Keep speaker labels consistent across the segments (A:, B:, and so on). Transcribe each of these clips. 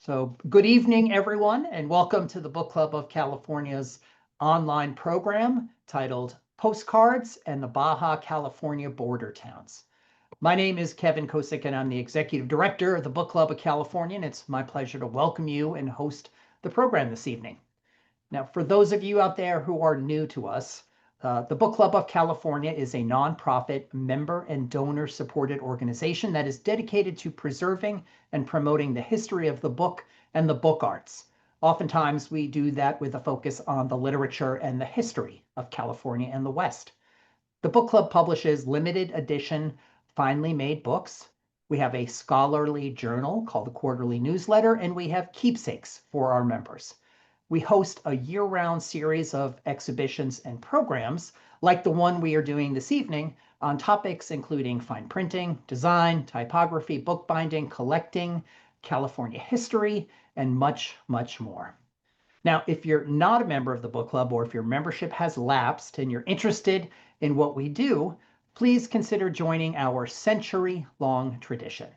A: So good evening, everyone, and welcome to the Book Club of California's online program titled Postcards and the Baja California Border Towns. My name is Kevin Kosick, and I'm the Executive Director of the Book Club of California, and it's my pleasure to welcome you and host the program this evening. Now, for those of you out there who are new to us, the Book Club of California is a nonprofit, member and donor-supported organization that is dedicated to preserving and promoting the history of the book and the book arts. Oftentimes, we do that with a focus on the literature and the history of California and the West. The book club publishes limited edition, finely made books. We have a scholarly journal called the Quarterly Newsletter, and we have keepsakes for our members. We host a year-round series of exhibitions and programs like the one we are doing this evening on topics including fine printing, design, typography, bookbinding, collecting, California history, and much, much more. Now, if you're not a member of the book club, or if your membership has lapsed and you're interested in what we do, please consider joining our century-long tradition.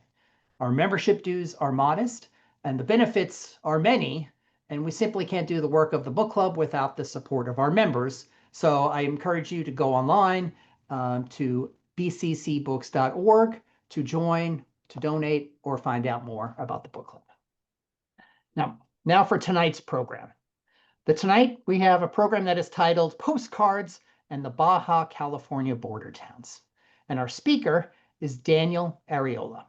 A: Our membership dues are modest and the benefits are many, and we simply can't do the work of the book club without the support of our members. So I encourage you to go online to bccbooks.org to join, to donate, or find out more about the book club. Now for tonight's program. Tonight we have a program that is titled Postcards and the Baja California Border Towns. And our speaker is Daniel Arreola.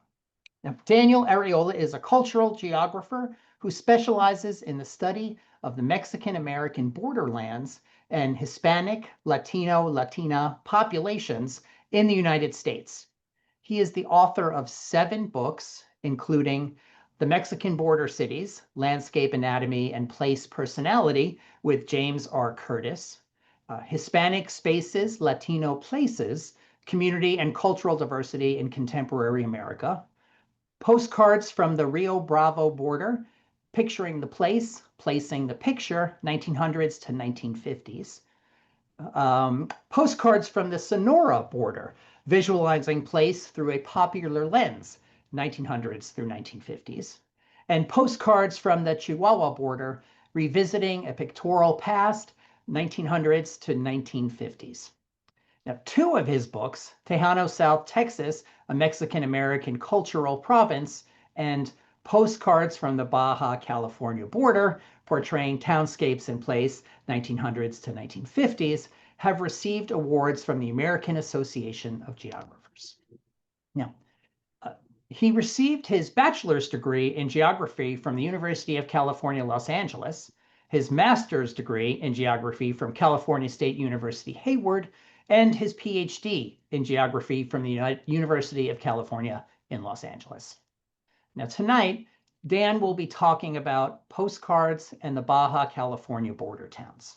A: Now, Daniel Arreola is a cultural geographer who specializes in the study of the Mexican-American borderlands and Hispanic, Latino, Latina populations in the United States. He is the author of 7 books, including The Mexican Border Cities, Landscape Anatomy and Place Personality with James R. Curtis, Hispanic Spaces, Latino Places, Community and Cultural Diversity in Contemporary America, Postcards from the Rio Bravo Border, Picturing the Place, Placing the Picture, 1900s to 1950s. Postcards from the Sonora Border, Visualizing Place through a Popular Lens, 1900s through 1950s. And Postcards from the Chihuahua Border, Revisiting a Pictorial Past, 1900s to 1950s. Now, 2 of his books, Tejano, South Texas, a Mexican-American cultural province, and Postcards from the Baja California Border, portraying townscapes in place, 1900s to 1950s, have received awards from the American Association of Geographers. Now, he received his bachelor's degree in geography from the University of California, Los Angeles, his master's degree in geography from California State University, Hayward, and his PhD in geography from the University of California in Los Angeles. Now tonight, Dan will be talking about postcards and the Baja California border towns.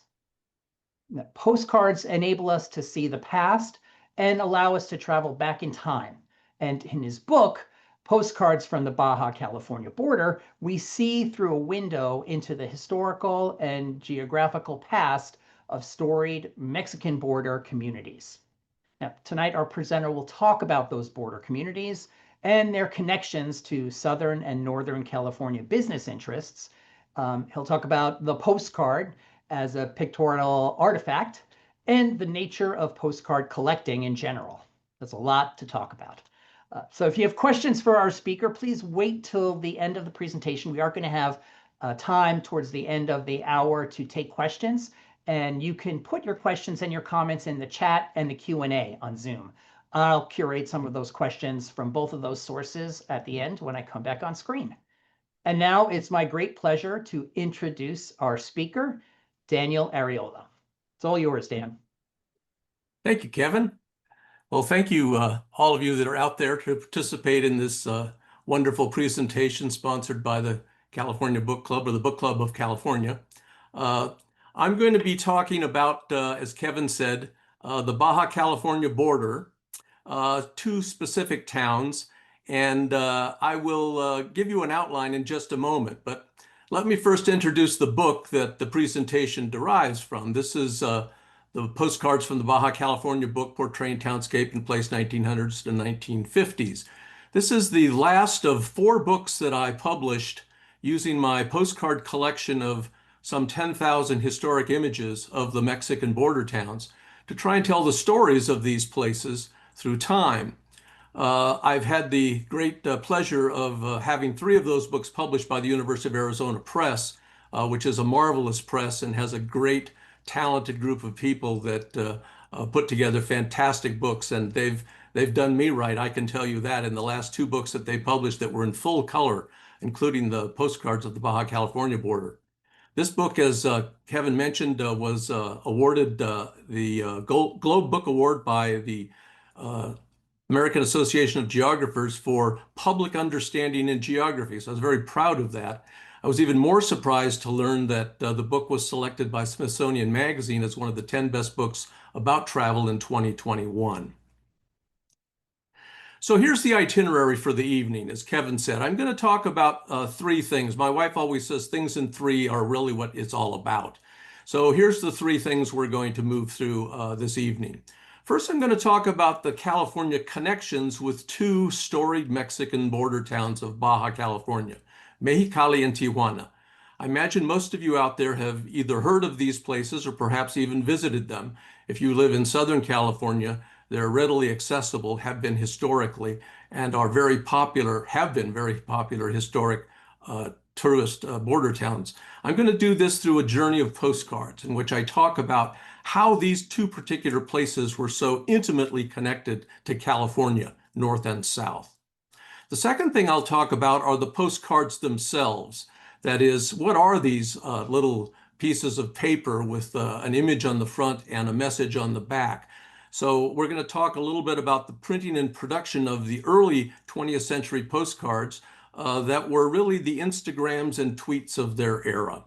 A: Now, postcards enable us to see the past and allow us to travel back in time. And in his book, Postcards from the Baja California Border, we see through a window into the historical and geographical past of storied Mexican border communities. Now, tonight our presenter will talk about those border communities and their connections to Southern and Northern California business interests. He'll talk about the postcard as a pictorial artifact and the nature of postcard collecting in general. There's a lot to talk about. So if you have questions for our speaker, please wait till the end of the presentation. We are going to have time towards the end of the hour to take questions. And you can put your questions and your comments in the chat and the Q&A on Zoom. I'll curate some of those questions from both of those sources at the end when I come back on screen. And now it's my great pleasure to introduce our speaker, Daniel Arreola. It's all yours, Dan.
B: Thank you, Kevin. Well, thank you, all of you that are out there to participate in this wonderful presentation sponsored by the California Book Club, or the Book Club of California. I'm going to be talking about, as Kevin said, the Baja California border, 2 specific towns, and I will give you an outline in just a moment. But let me first introduce the book that the presentation derives from. This is the Postcards from the Baja California book, portraying townscape in place 1900s to 1950s. This is the last of 4 books that I published using my postcard collection of some 10,000 historic images of the Mexican border towns to try and tell the stories of these places through time. I've had the great pleasure of having 3 of those books published by the University of Arizona Press, which is a marvelous press and has a great, talented group of people that put together fantastic books. And they've done me right, I can tell you that, in the last 2 books that they published that were in full color, including the postcards of the Baja California border. This book, as Kevin mentioned, was awarded the Globe Book Award by the American Association of Geographers for public understanding in geography. So I was very proud of that. I was even more surprised to learn that the book was selected by Smithsonian Magazine as one of the 10 best books about travel in 2021. So here's the itinerary for the evening. As Kevin said, I'm going to talk about 3 things. My wife always says things in 3 are really what it's all about. So here's the 3 things we're going to move through this evening. First, I'm going to talk about the California connections with 2 storied Mexican border towns of Baja California, Mexicali and Tijuana. I imagine most of you out there have either heard of these places or perhaps even visited them. If you live in Southern California, they're readily accessible, have been historically, and are very popular, have been very popular historic tourist border towns. I'm going to do this through a journey of postcards in which I talk about how these 2 particular places were so intimately connected to California, north and south. The second thing I'll talk about are the postcards themselves. That is, what are these little pieces of paper with an image on the front and a message on the back? So we're going to talk a little bit about the printing and production of the early 20th century postcards that were really the Instagrams and tweets of their era.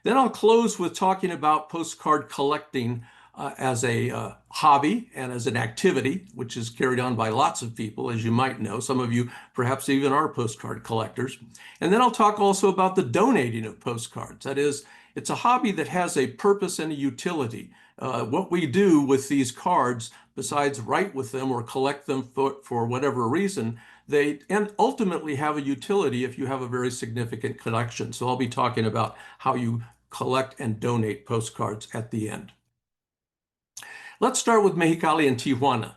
B: Then I'll close with talking about postcard collecting as a hobby and as an activity, which is carried on by lots of people, as you might know. Some of you perhaps even are postcard collectors. And then I'll talk also about the donating of postcards. That is, it's a hobby that has a purpose and a utility. What we do with these cards, besides write with them or collect them for whatever reason, they ultimately have a utility if you have a very significant collection. So I'll be talking about how you collect and donate postcards at the end. Let's start with Mexicali and Tijuana.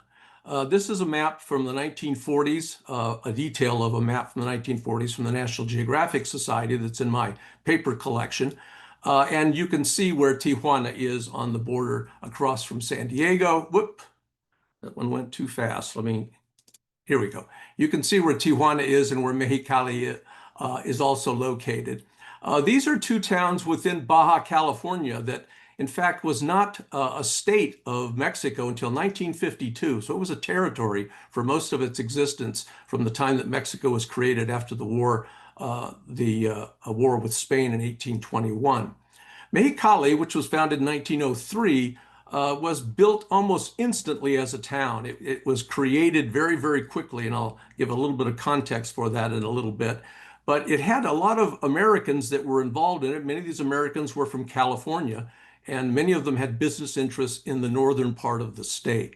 B: This is a map from the 1940s, a detail of a map from the 1940s from the National Geographic Society that's in my paper collection. And you can see where Tijuana is on the border across from San Diego. Whoop, that one went too fast. Here we go. You can see where Tijuana is and where Mexicali is also located. These are 2 towns within Baja California that, in fact, was not a state of Mexico until 1952. So it was a territory for most of its existence from the time that Mexico was created after the war, a war with Spain in 1821. Mexicali, which was founded in 1903, was built almost instantly as a town. It was created very, very quickly, and I'll give a little bit of context for that in a little bit. But it had a lot of Americans that were involved in it. Many of these Americans were from California, and many of them had business interests in the northern part of the state.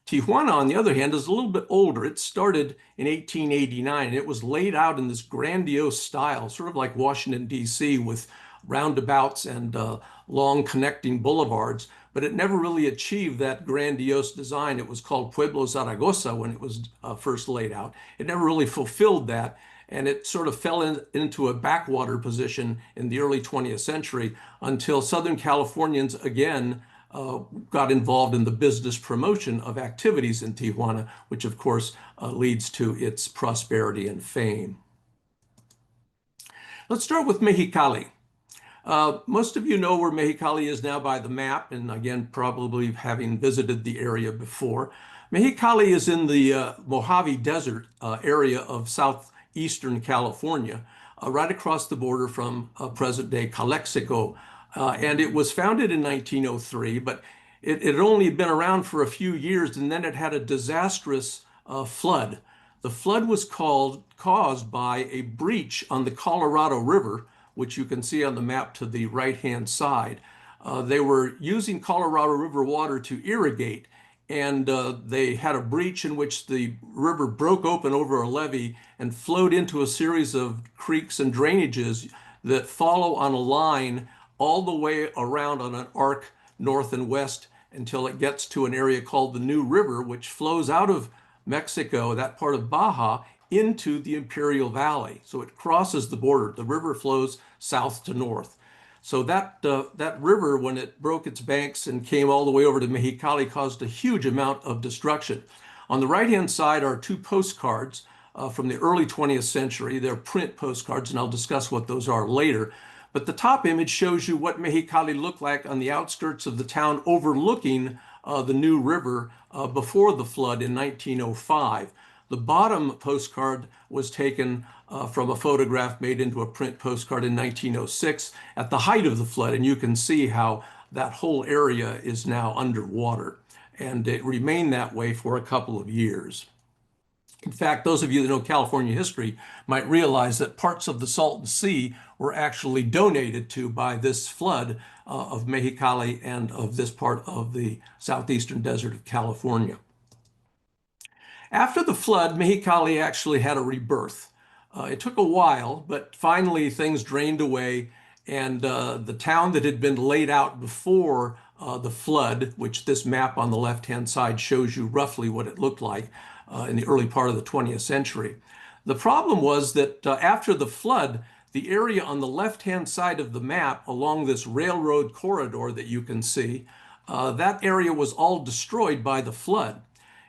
B: Tijuana, on the other hand, is a little bit older. It started in 1889, and it was laid out in this grandiose style, sort of like Washington, D.C., with roundabouts and long connecting boulevards, but it never really achieved that grandiose design. It was called Pueblo Zaragoza when it was first laid out. It never really fulfilled that, and it sort of fell into a backwater position in the early 20th century until Southern Californians again got involved in the business promotion of activities in Tijuana, which of course leads to its prosperity and fame. Let's start with Mexicali. Most of you know where Mexicali is now by the map, and again, probably having visited the area before. Mexicali is in the Mojave Desert area of southeastern California, right across the border from present-day Calexico. And it was founded in 1903, but it had only been around for a few years, and then it had a disastrous flood. The flood was caused by a breach on the Colorado River, which you can see on the map to the right-hand side. They were using Colorado River water to irrigate, and they had a breach in which the river broke open over a levee and flowed into a series of creeks and drainages that follow on a line all the way around on an arc north and west until it gets to an area called the New River, which flows out of Mexico, that part of Baja, into the Imperial Valley. So it crosses the border. The river flows south to north. So that river, when it broke its banks and came all the way over to Mexicali, caused a huge amount of destruction. On the right-hand side are two postcards from the early 20th century. They're print postcards, and I'll discuss what those are later. But the top image shows you what Mexicali looked like on the outskirts of the town overlooking the New River before the flood in 1905. The bottom postcard was taken from a photograph made into a print postcard in 1906 at the height of the flood, and you can see how that whole area is now underwater, and it remained that way for a couple of years. In fact, those of you that know California history might realize that parts of the Salton Sea were actually donated to by this flood of Mexicali and of this part of the southeastern desert of California. After the flood, Mexicali actually had a rebirth. It took a while, but finally things drained away, and the town that had been laid out before the flood, which this map on the left-hand side shows you roughly what it looked like in the early part of the 20th century. The problem was that after the flood, the area on the left-hand side of the map along this railroad corridor that you can see, that area was all destroyed by the flood.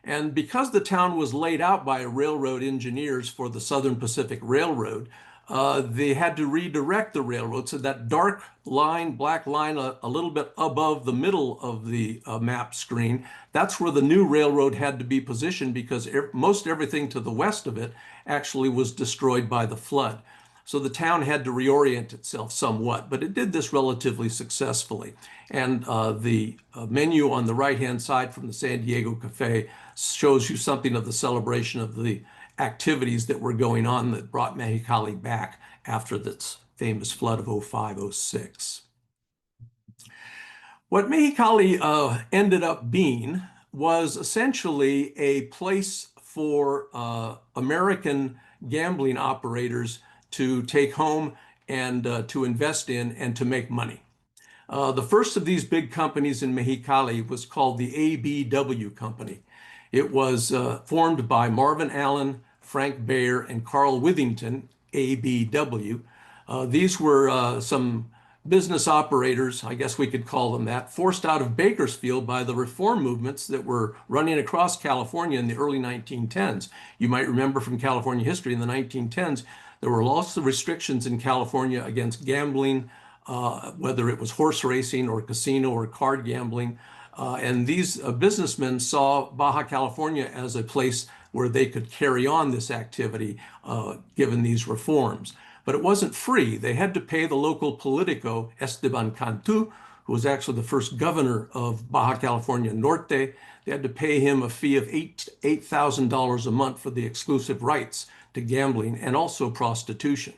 B: And because the town was laid out by railroad engineers for the Southern Pacific Railroad, they had to redirect the railroad. So that dark line, black line, a little bit above the middle of the map screen, that's where the new railroad had to be positioned, because most everything to the west of it actually was destroyed by the flood. So the town had to reorient itself somewhat, but it did this relatively successfully. And the menu on the right-hand side from the San Diego Cafe shows you something of the celebration of the activities that were going on that brought Mexicali back after this famous flood of 05-06. What Mexicali ended up being was essentially a place for American gambling operators to take home and to invest in and to make money. The first of these big companies in Mexicali was called the ABW Company. It was formed by Marvin Allen, Frank Bayer, and Carl Withington, ABW. These were some business operators, I guess we could call them that, forced out of Bakersfield by the reform movements that were running across California in the early 1910s. You might remember from California history in the 1910s, there were lots of restrictions in California against gambling, whether it was horse racing or casino or card gambling. And these businessmen saw Baja California as a place where they could carry on this activity given these reforms. But it wasn't free. They had to pay the local politico, Esteban Cantu, who was actually the first governor of Baja California Norte. They had to pay him a fee of $8,000 a month for the exclusive rights to gambling and also prostitution.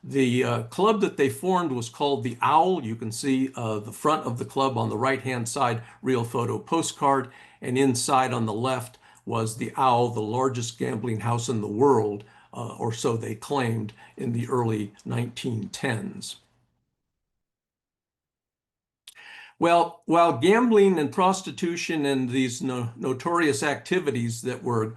B: The club that they formed was called the Owl. You can see the front of the club on the right-hand side, real photo postcard, and inside on the left was the Owl, the largest gambling house in the world, or so they claimed in the early 1910s. Well, while gambling and prostitution and these notorious activities that were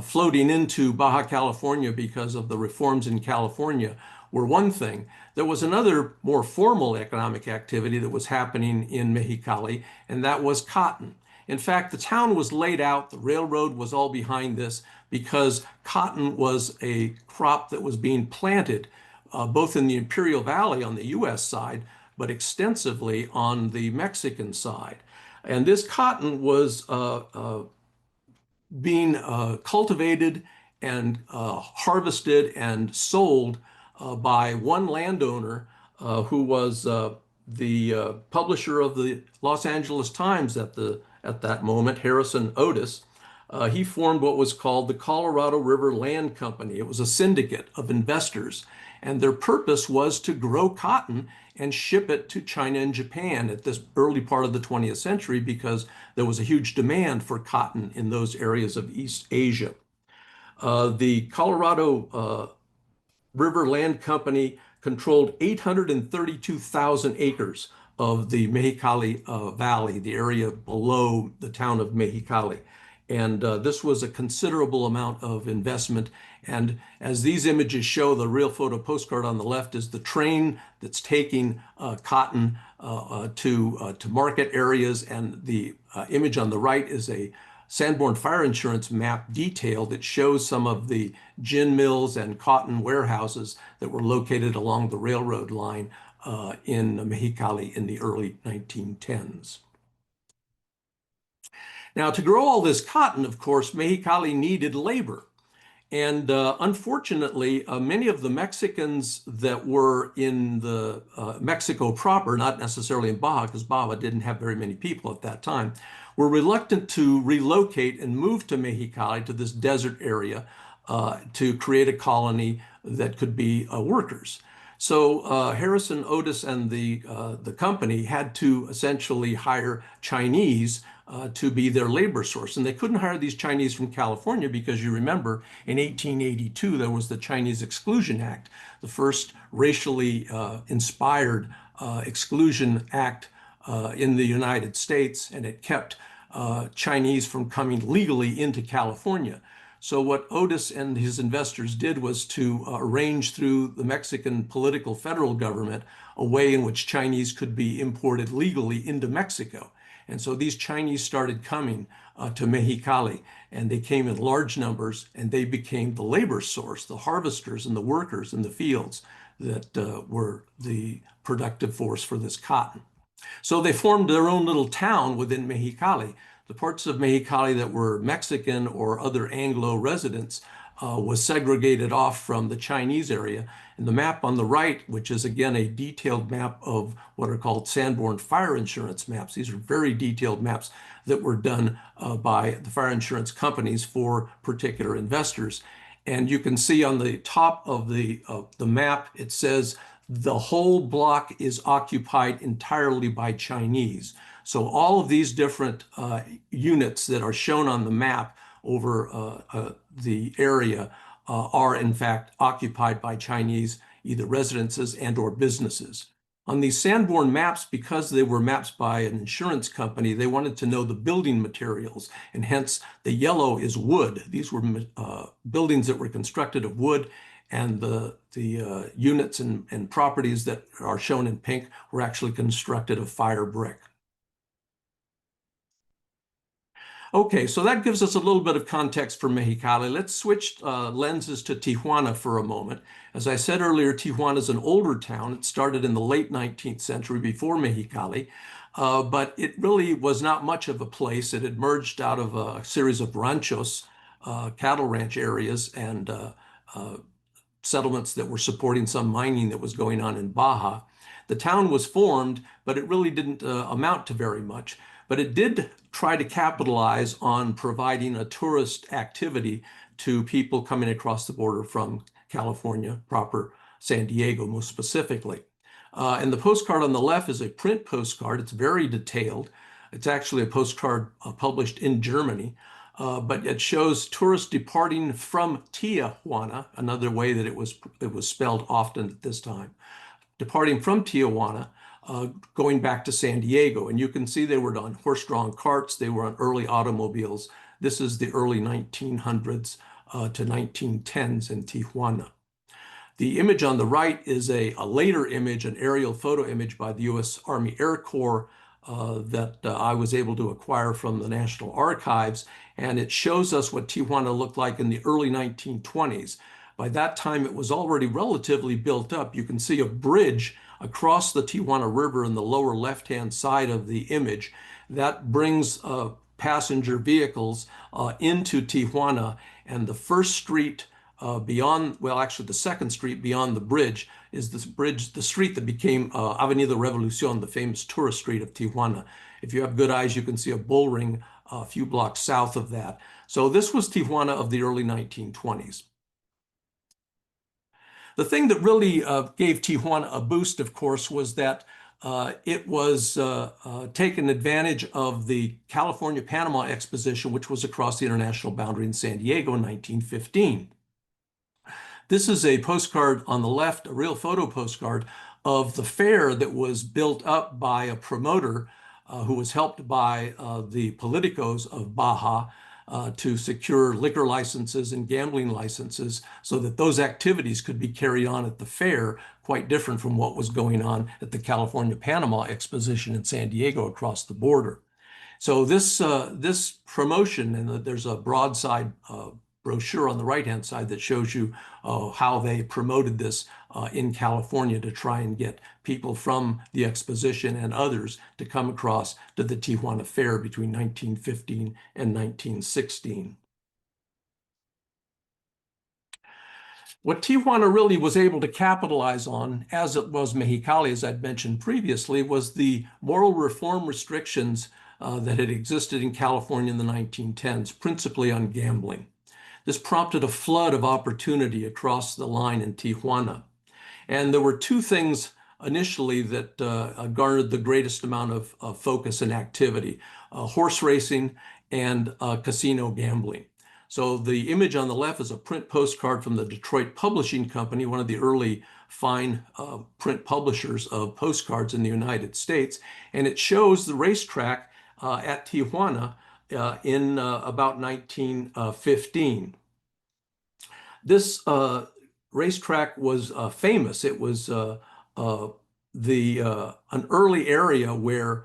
B: floating into Baja California because of the reforms in California were one thing, there was another more formal economic activity that was happening in Mexicali, and that was cotton. In fact, the town was laid out, the railroad was all behind this, because cotton was a crop that was being planted both in the Imperial Valley on the US side, but extensively on the Mexican side. And this cotton was being cultivated and harvested and sold by one landowner who was the publisher of the Los Angeles Times at that moment, Harrison Otis. He formed what was called the Colorado River Land Company. It was a syndicate of investors, And their purpose was to grow cotton and ship it to China and Japan at this early part of the 20th century because there was a huge demand for cotton in those areas of East Asia. The Colorado River Land Company controlled 832,000 acres of the Mexicali Valley, the area below the town of Mexicali. And this was a considerable amount of investment. And as these images show, the real photo postcard on the left is the train that's taking cotton to market areas. And the image on the right is a Sanborn Fire Insurance map detail that shows some of the gin mills and cotton warehouses that were located along the railroad line in Mexicali in the early 1910s. Now, to grow all this cotton, of course, Mexicali needed labor. And unfortunately, many of the Mexicans that were in the Mexico proper, not necessarily in Baja, because Baja didn't have very many people at that time, were reluctant to relocate and move to Mexicali, to this desert area, to create a colony that could be workers. So Harrison, Otis, and the company had to essentially hire Chinese to be their labor source. And they couldn't hire these Chinese from California because you remember in 1882, there was the Chinese Exclusion Act, the first racially inspired exclusion act in the United States, and it kept Chinese from coming legally into California. So what Otis and his investors did was to arrange through the Mexican political federal government a way in which Chinese could be imported legally into Mexico. And so these Chinese started coming to Mexicali, and they came in large numbers, and they became the labor source, the harvesters and the workers in the fields that were the productive force for this cotton. So they formed their own little town within Mexicali. The parts of Mexicali that were Mexican or other Anglo residents was segregated off from the Chinese area. And the map on the right, which is again a detailed map of what are called Sanborn fire insurance maps. These are very detailed maps that were done by the fire insurance companies for particular investors. And you can see on the top of the map, it says the whole block is occupied entirely by Chinese. So all of these different units that are shown on the map over the area are in fact occupied by Chinese, either residences and or businesses. On these Sanborn maps, because they were maps by an insurance company, they wanted to know the building materials, and hence the yellow is wood. These were buildings that were constructed of wood, and the units and properties that are shown in pink were actually constructed of fire brick. Okay, so that gives us a little bit of context for Mexicali. Let's switch lenses to Tijuana for a moment. As I said earlier, Tijuana is an older town. It started in the late 19th century before Mexicali, but it really was not much of a place. It had emerged out of a series of ranchos, cattle ranch areas, and settlements that were supporting some mining that was going on in Baja. The town was formed, but it really didn't amount to very much. But it did try to capitalize on providing a tourist activity to people coming across the border from California, proper San Diego, most specifically. And the postcard on the left is a print postcard. It's very detailed. It's actually a postcard published in Germany, but it shows tourists departing from Tijuana, another way that it was spelled often at this time, departing from Tijuana, going back to San Diego. And you can see they were on horse-drawn carts. They were on early automobiles. This is the early 1900s to 1910s in Tijuana. The image on the right is a later image, an aerial photo image by the U.S. Army Air Corps that I was able to acquire from the National Archives. And it shows us what Tijuana looked like in the early 1920s. By that time, it was already relatively built up. You can see a bridge across the Tijuana River in the lower left-hand side of the image. That brings passenger vehicles into Tijuana. And the first street beyond, well, actually the second street beyond the bridge is this bridge, the street that became Avenida Revolucion, the famous tourist street of Tijuana. If you have good eyes, you can see a bull ring a few blocks south of that. So this was Tijuana of the early 1920s. The thing that really gave Tijuana a boost, of course, was that it was taking advantage of the California-Panama Exposition, which was across the international boundary in San Diego in 1915. This is a postcard on the left, a real photo postcard of the fair that was built up by a promoter who was helped by the politicos of Baja to secure liquor licenses and gambling licenses so that those activities could be carried on at the fair, quite different from what was going on at the California-Panama Exposition in San Diego across the border. So this promotion, and there's a broadside brochure on the right-hand side that shows you how they promoted this in California to try and get people from the exposition and others to come across to the Tijuana Fair between 1915 and 1916. What Tijuana really was able to capitalize on, as it was Mexicali, as I'd mentioned previously, was the moral reform restrictions that had existed in California in the 1910s, principally on gambling. This prompted a flood of opportunity across the line in Tijuana. And there were two things initially that garnered the greatest amount of focus and activity, horse racing and casino gambling. So the image on the left is a print postcard from the Detroit Publishing Company, one of the early fine print publishers of postcards in the United States. And it shows the racetrack at Tijuana in about 1915. This racetrack was famous. It was an early area where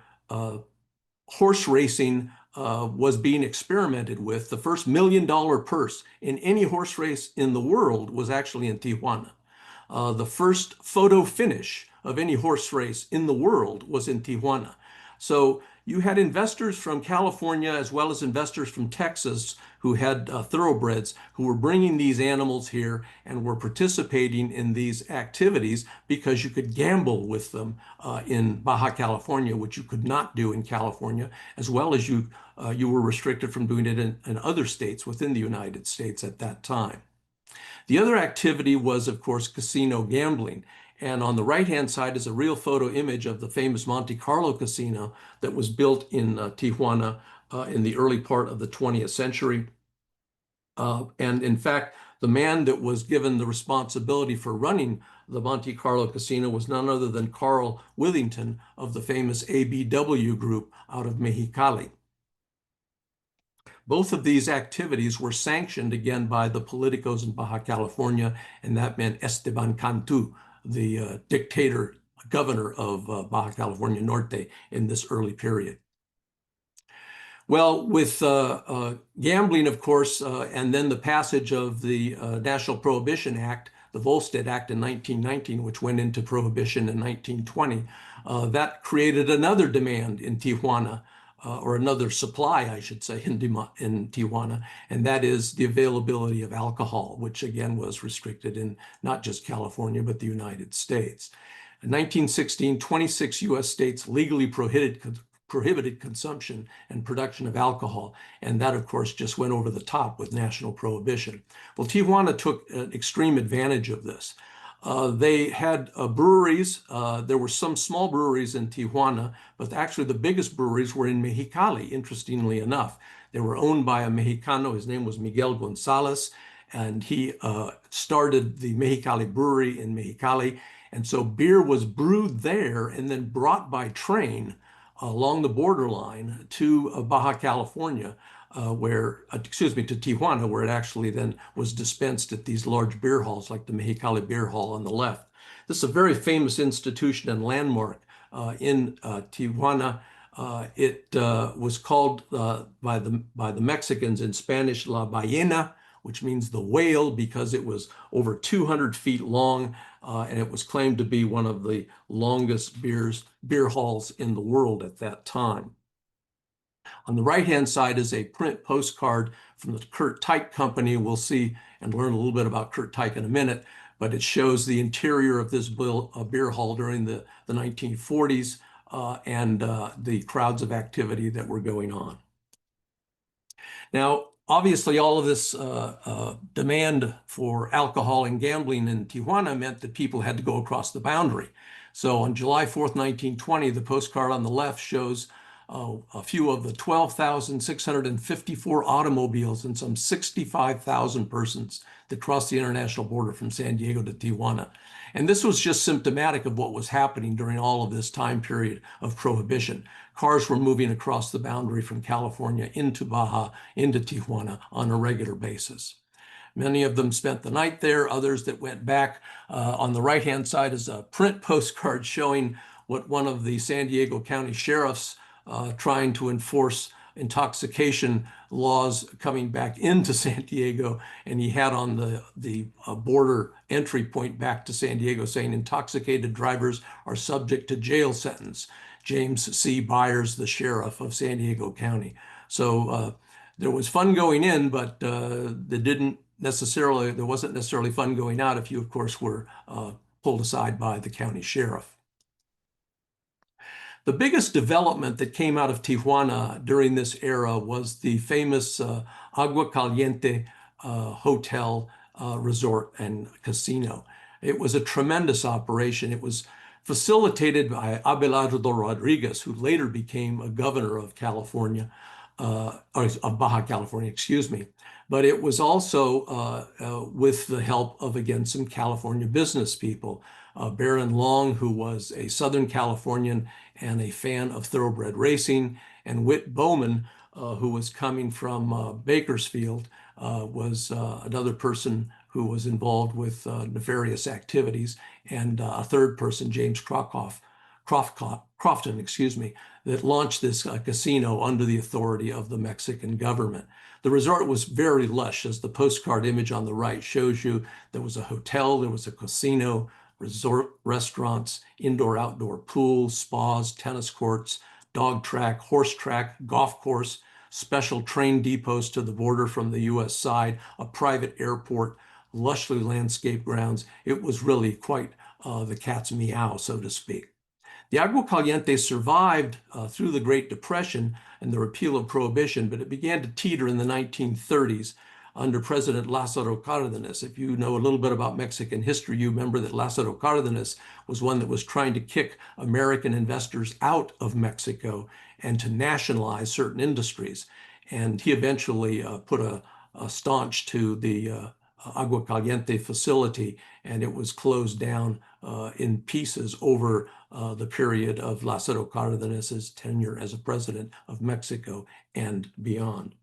B: horse racing was being experimented with. The first $1 million purse in any horse race in the world was actually in Tijuana. The first photo finish of any horse race in the world was in Tijuana. So you had investors from California as well as investors from Texas who had thoroughbreds who were bringing these animals here and were participating in these activities because you could gamble with them in Baja California, which you could not do in California, as well as you were restricted from doing it in other states within the United States at that time. The other activity was, of course, casino gambling. And on the right-hand side is a real photo image of the famous Monte Carlo casino that was built in Tijuana in the early part of the 20th century. And in fact, the man that was given the responsibility for running the Monte Carlo casino was none other than Carl Withington of the famous ABW group out of Mexicali. Both of these activities were sanctioned again by the politicos in Baja California, and that meant Esteban Cantu, the dictator governor of Baja California Norte in this early period. Well, with gambling, of course, and then the passage of the National Prohibition Act, the Volstead Act in 1919, which went into prohibition in 1920, that created another demand in Tijuana, or another supply, I should say, in Tijuana, and that is the availability of alcohol, which again was restricted in not just California, but the United States. In 1916, 26 U.S. states legally prohibited consumption and production of alcohol, and that, of course, just went over the top with national prohibition. Well, Tijuana took extreme advantage of this. They had breweries. There were some small breweries in Tijuana, but actually the biggest breweries were in Mexicali, interestingly enough. They were owned by a Mexicano. His name was Miguel Gonzalez, and he started the Mexicali brewery in Mexicali. And so beer was brewed there and then brought by train along the borderline to Baja California, to Tijuana, where it actually then was dispensed at these large beer halls like the Mexicali Beer Hall on the left. This is a very famous institution and landmark in Tijuana. It was called by the Mexicans in Spanish La Ballena, which means the whale, because it was over 200 feet long, and it was claimed to be one of the longest beer halls in the world at that time. On the right-hand side is a print postcard from the Kurt Teich Company. We'll see and learn a little bit about Kurt Teich in a minute, but it shows the interior of this beer hall during the 1940s and the crowds of activity that were going on. Now, obviously, all of this demand for alcohol and gambling in Tijuana meant that people had to go across the boundary. So on July 4th, 1920, the postcard on the left shows a few of the 12,654 automobiles and some 65,000 persons that crossed the international border from San Diego to Tijuana. And this was just symptomatic of what was happening during all of this time period of prohibition. Cars were moving across the boundary from California into Baja, into Tijuana on a regular basis. Many of them spent the night there, others that went back. On the right-hand side is a print postcard showing what one of the San Diego County sheriffs trying to enforce intoxication laws coming back into San Diego, and he had on the border entry point back to San Diego saying intoxicated drivers are subject to jail sentence. James C. Byers, the sheriff of San Diego County. So there was fun going in, but there wasn't necessarily fun going out if you, of course, were pulled aside by the county sheriff. The biggest development that came out of Tijuana during this era was the famous Agua Caliente hotel, resort, and casino. It was a tremendous operation. It was facilitated by Abelardo Rodriguez, who later became a governor of California, or of Baja California, excuse me. But it was also with the help of, again, some California business people. Baron Long, who was a Southern Californian and a fan of thoroughbred racing, and Whit Bowman, who was coming from Bakersfield, was another person who was involved with nefarious activities, and a third person, James Crofton, excuse me, that launched this casino under the authority of the Mexican government. The resort was very lush, as the postcard image on the right shows you. There was a hotel, there was a casino, resort restaurants, indoor-outdoor pools, spas, tennis courts, dog track, horse track, golf course, special train depots to the border from the U.S. side, a private airport, lushly landscaped grounds. It was really quite the cat's meow, so to speak. The Agua Caliente survived through the Great Depression and the repeal of Prohibition, but it began to teeter in the 1930s under President Lázaro Cárdenas. If you know a little bit about Mexican history, you remember that Lázaro Cárdenas was one that was trying to kick American investors out of Mexico and to nationalize certain industries. And he eventually put a staunch to the Agua Caliente facility, and it was closed down in pieces over the period of Lázaro Cárdenas's tenure as a president of Mexico and beyond.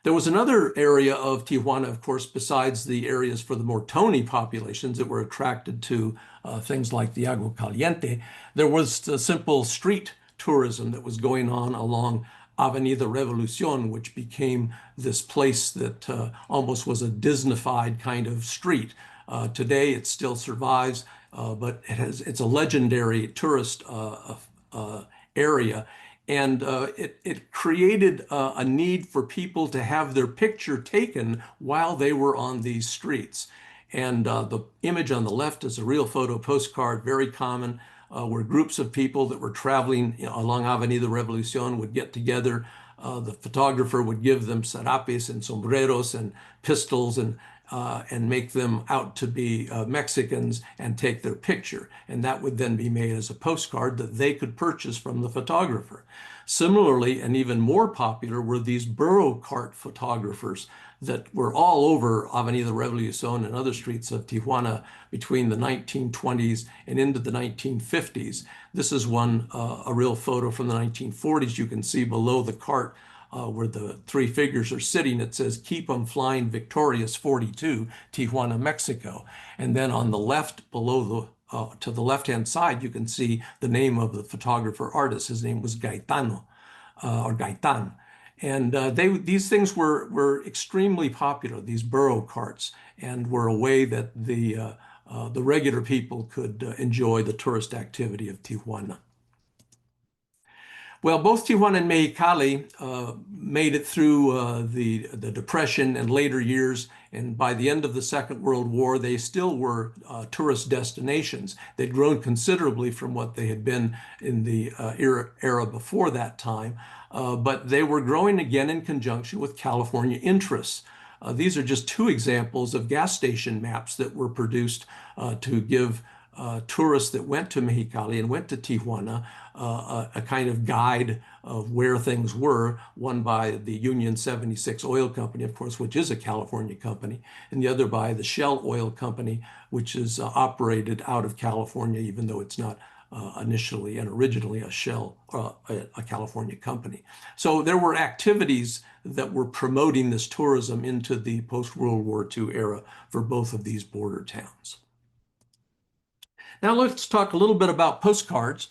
B: There was another area of Tijuana, of course, besides the areas for the more Tony populations that were attracted to things like the Agua Caliente. There was the simple street tourism that was going on along Avenida Revolucion, which became this place that almost was a Disneyfied kind of street. Today, it still survives, but it's a legendary tourist area. And it created a need for people to have their picture taken while they were on these streets. And the image on the left is a real photo postcard, very common, where groups of people that were traveling along Avenida Revolucion would get together. The photographer would give them sarapes and sombreros and pistols and make them out to be Mexicans and take their picture. And that would then be made as a postcard that they could purchase from the photographer. Similarly, and even more popular, were these burro cart photographers that were all over Avenida Revolucion and other streets of Tijuana between the 1920s and into the 1950s. This is one, a real photo from the 1940s. You can see below the cart where the three figures are sitting, it says, "Keep 'em Flying Victorious 42, Tijuana, Mexico." And then on the left, below to the left-hand side, you can see the name of the photographer artist. His name was Gaetano, or Gaitan. And these things were extremely popular, these burro carts, and were a way that the regular people could enjoy the tourist activity of Tijuana. Well, both Tijuana and Mexicali made it through the Depression and later years. And by the end of the Second World War, they still were tourist destinations. They'd grown considerably from what they had been in the era before that time. But they were growing again in conjunction with California interests. These are just two examples of gas station maps that were produced to give tourists that went to Mexicali and went to Tijuana a kind of guide of where things were, one by the Union 76 Oil Company, of course, which is a California company, and the other by the Shell Oil Company, which is operated out of California, even though it's not initially and originally a Shell, a California company. So there were activities that were promoting this tourism into the post-World War II era for both of these border towns. Now let's talk a little bit about postcards.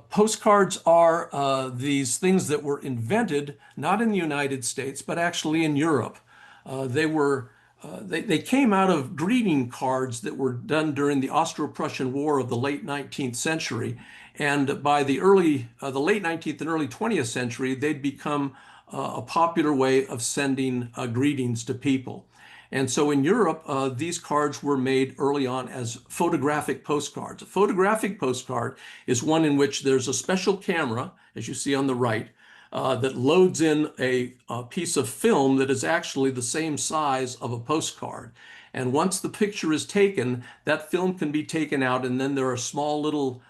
B: Postcards are these things that were invented not in the United States, but actually in Europe. They came out of greeting cards that were done during the Austro-Prussian War of the late 19th century. And by the late 19th and early 20th century, they'd become a popular way of sending greetings to people. And so in Europe, these cards were made early on as photographic postcards. A photographic postcard is one in which there's a special camera, as you see on the right, that loads in a piece of film that is actually the same size of a postcard. And once the picture is taken, that film can be taken out, and then there are small little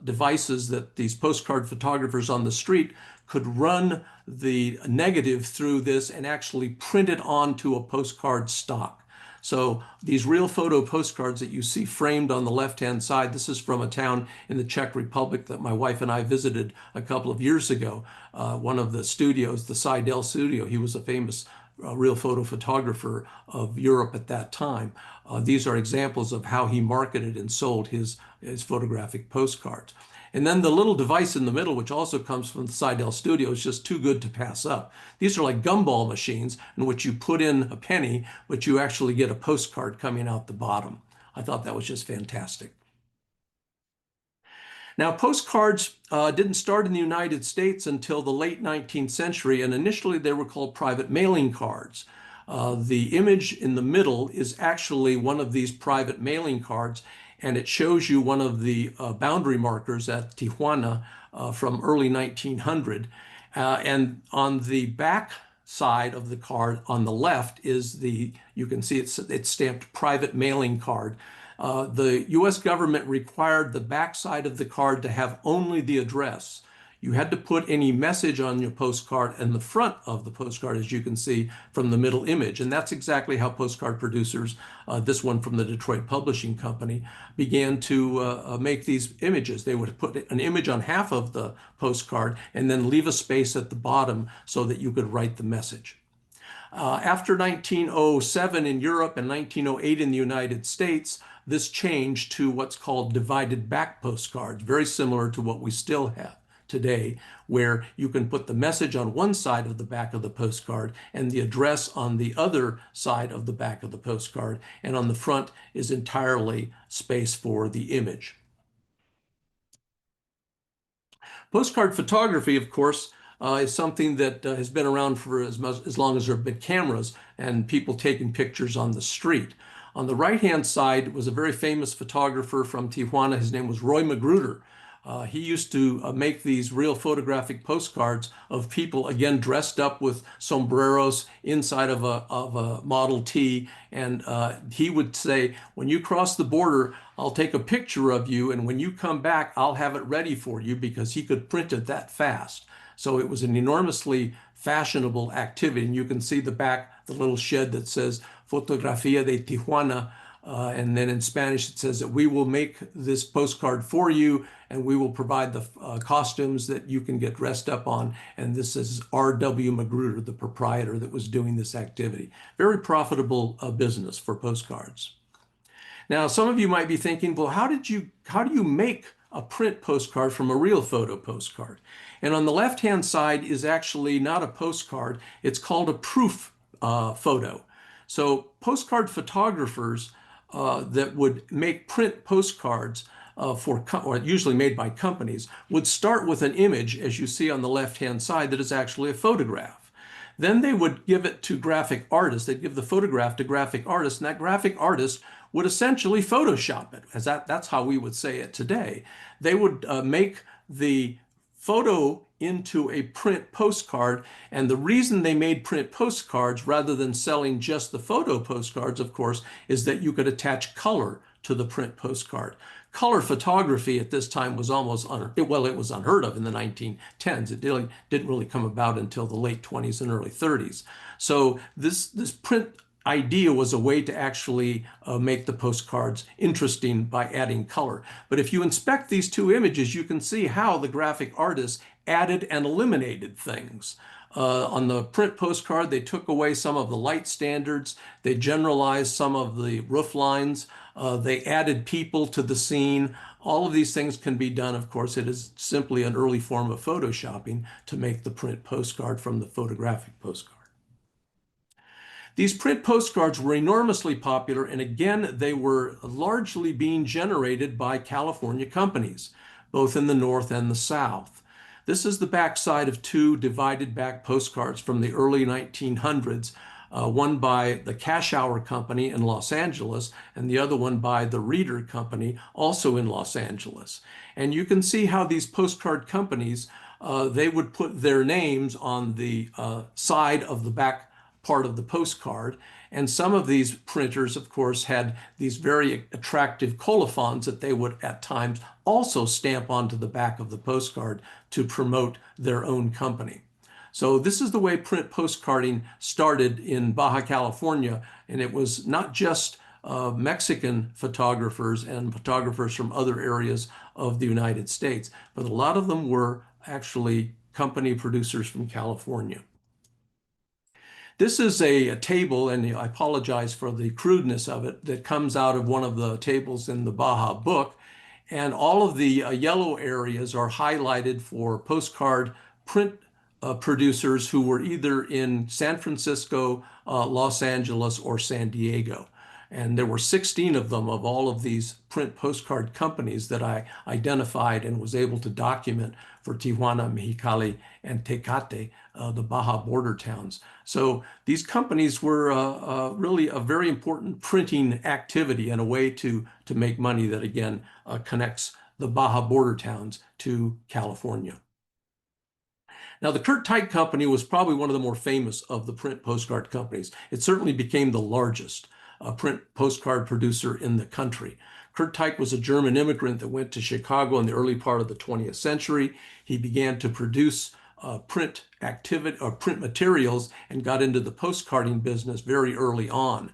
B: devices that these postcard photographers on the street could run the negative through this and actually print it onto a postcard stock. So these real photo postcards that you see framed on the left-hand side, this is from a town in the Czech Republic that my wife and I visited a couple of years ago. One of the studios, the Seidel studio, he was a famous real photo photographer of Europe at that time. These are examples of how he marketed and sold his photographic postcards. And then the little device in the middle, which also comes from the Seidel studio, is just too good to pass up. These are like gumball machines in which you put in a penny, but you actually get a postcard coming out the bottom. I thought that was just fantastic. Now, postcards didn't start in the United States until the late 19th century, and initially they were called private mailing cards. The image in the middle is actually one of these private mailing cards, and it shows you one of the boundary markers at Tijuana from early 1900. And on the back side of the card on the left is you can see it's stamped private mailing card. The US government required the back side of the card to have only the address. You had to put any message on your postcard in the front of the postcard, as you can see from the middle image. And that's exactly how postcard producers, this one from the Detroit Publishing Company, began to make these images. They would put an image on half of the postcard and then leave a space at the bottom so that you could write the message. After 1907 in Europe and 1908 in the United States, this changed to what's called divided back postcards, very similar to what we still have today, where you can put the message on one side of the back of the postcard and the address on the other side of the back of the postcard, and on the front is entirely space for the image. Postcard photography, of course, is something that has been around for as long as there have been cameras and people taking pictures on the street. On the right-hand side was a very famous photographer from Tijuana. His name was Roy Magruder. He used to make these real photographic postcards of people, again, dressed up with sombreros inside of a Model T. And he would say, when you cross the border, I'll take a picture of you. And when you come back, I'll have it ready for you, because he could print it that fast. So it was an enormously fashionable activity. And you can see the back, the little shed that says Fotografía de Tijuana. And then in Spanish, it says that we will make this postcard for you, and we will provide the costumes that you can get dressed up on. And this is R.W. Magruder, the proprietor that was doing this activity. Very profitable business for postcards. Now, some of you might be thinking, well, how do you make a print postcard from a real photo postcard? And on the left-hand side is actually not a postcard. It's called a proof photo. So postcard photographers that would make print postcards or usually made by companies, would start with an image, as you see on the left-hand side, that is actually a photograph. Then they would give it to graphic artists. They'd give the photograph to graphic artists, and that graphic artist would essentially Photoshop it, as that's how we would say it today. They would make the photo into a print postcard, and the reason they made print postcards rather than selling just the photo postcards, of course, is that you could attach color to the print postcard. Color photography at this time was almost it was unheard of in the 1910s. It didn't really come about until the late 20s and early 30s. So this print idea was a way to actually make the postcards interesting by adding color. But if you inspect these two images, you can see how the graphic artists added and eliminated things. On the print postcard, they took away some of the light standards. They generalized some of the roof lines. They added people to the scene. All of these things can be done. Of course, it is simply an early form of photoshopping to make the print postcard from the photographic postcard. These print postcards were enormously popular, and again, they were largely being generated by California companies, both in the North and the South. This is the backside of two divided back postcards from the early 1900s, one by the Cash Hour Company in Los Angeles, and the other one by the Reader Company, also in Los Angeles. And you can see how these postcard companies, they would put their names on the side of the back part of the postcard. And some of these printers, of course, had these very attractive colophons that they would at times also stamp onto the back of the postcard to promote their own company. So this is the way print postcarding started in Baja California. And it was not just Mexican photographers and photographers from other areas of the United States, but a lot of them were actually company producers from California. This is a table, and I apologize for the crudeness of it, that comes out of one of the tables in the Baja book. And all of the yellow areas are highlighted for postcard print producers who were either in San Francisco, Los Angeles, or San Diego. And there were 16 of them, of all of these print postcard companies, that I identified and was able to document for Tijuana, Mexicali, and Tecate, the Baja border towns. So these companies were really a very important printing activity and a way to make money that, again, connects the Baja border towns to California. Now, the Kurt Teich Company was probably one of the more famous of the print postcard companies. It certainly became the largest print postcard producer in the country. Kurt Teich was a German immigrant that went to Chicago in the early part of the 20th century. He began to produce print materials and got into the postcarding business very early on.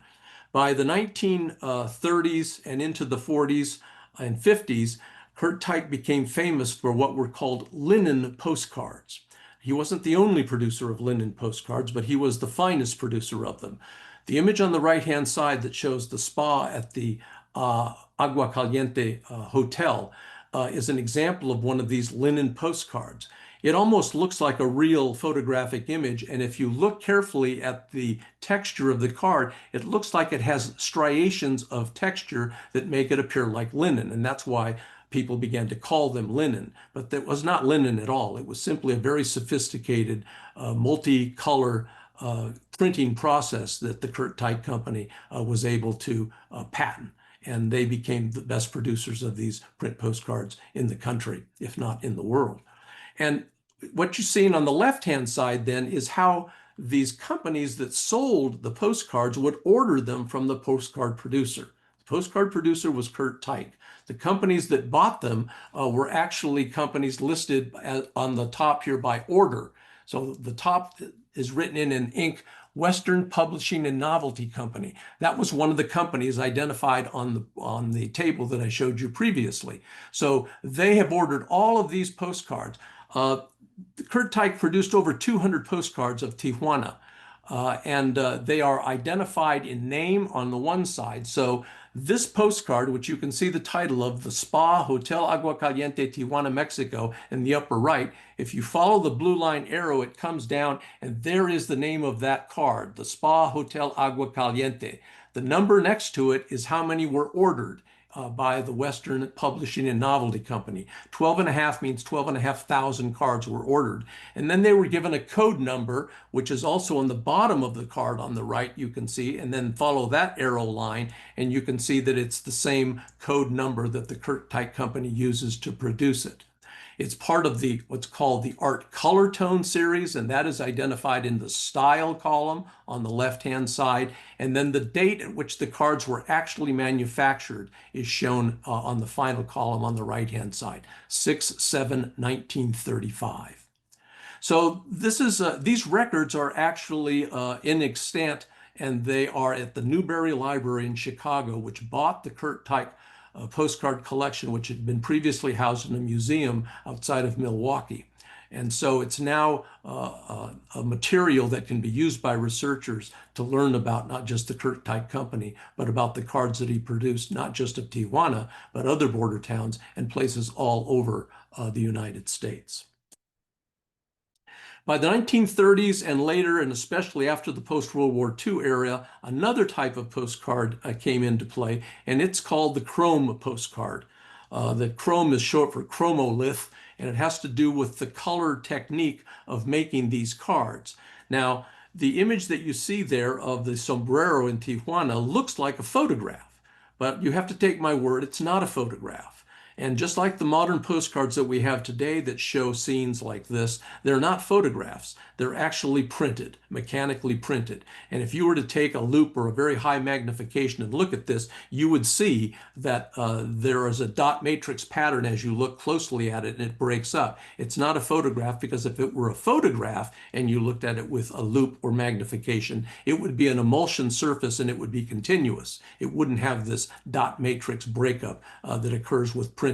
B: By the 1930s and into the 40s and 50s, Kurt Teich became famous for what were called linen postcards. He wasn't the only producer of linen postcards, but he was the finest producer of them. The image on the right-hand side that shows the spa at the Agua Caliente Hotel is an example of one of these linen postcards. It almost looks like a real photographic image, and if you look carefully at the texture of the card, it looks like it has striations of texture that make it appear like linen, and that's why people began to call them linen. But that was not linen at all. It was simply a very sophisticated multicolor printing process that the Kurt Teich Company was able to patent. And they became the best producers of these print postcards in the country, if not in the world. And what you're seeing on the left-hand side then is how these companies that sold the postcards would order them from the postcard producer. The postcard producer was Kurt Teich. The companies that bought them were actually companies listed on the top here by order. So the top is written in ink, Western Publishing and Novelty Company. That was one of the companies identified on the table that I showed you previously. So they have ordered all of these postcards. Kurt Teich produced over 200 postcards of Tijuana, and they are identified in name on the one side. So this postcard, which you can see the title of, the Spa Hotel Agua Caliente, Tijuana, Mexico, in the upper right, if you follow the blue line arrow, it comes down, and there is the name of that card, the Spa Hotel Agua Caliente. The number next to it is how many were ordered. by the Western Publishing and Novelty Company. 12 and a half means 12,500 cards were ordered. And then they were given a code number, which is also on the bottom of the card on the right, you can see, and then follow that arrow line, and you can see that it's the same code number that the Tecate company uses to produce it. It's part of the what's called the art color tone series, and that is identified in the style column on the left-hand side. And then the date at which the cards were actually manufactured is shown on the final column on the right-hand side, 6/7/1935. So this is these records are actually in extant, and they are at the Newberry Library in Chicago, which bought the Kurt Tike postcard collection, which had been previously housed in a museum outside of Milwaukee. And so it's now a material that can be used by researchers to learn about not just the Kurt Tike company, but about the cards that he produced, not just of Tijuana, but other border towns and places all over the United States. By the 1930s and later, and especially after the post-World War II era, another type of postcard came into play, and it's called the chrome postcard. The chrome is short for chromolith, and it has to do with the color technique of making these cards. Now, the image that you see there of the sombrero in Tijuana looks like a photograph, but you have to take my word, it's not a photograph. And just like the modern postcards that we have today that show scenes like this, they're not photographs. They're actually printed, mechanically printed. And if you were to take a loop or a very high magnification and look at this, you would see that there is a dot matrix pattern as you look closely at it and it breaks up. It's not a photograph, because if it were a photograph and you looked at it with a loop or magnification, it would be an emulsion surface and it would be continuous. It wouldn't have this dot matrix breakup that occurs with printing.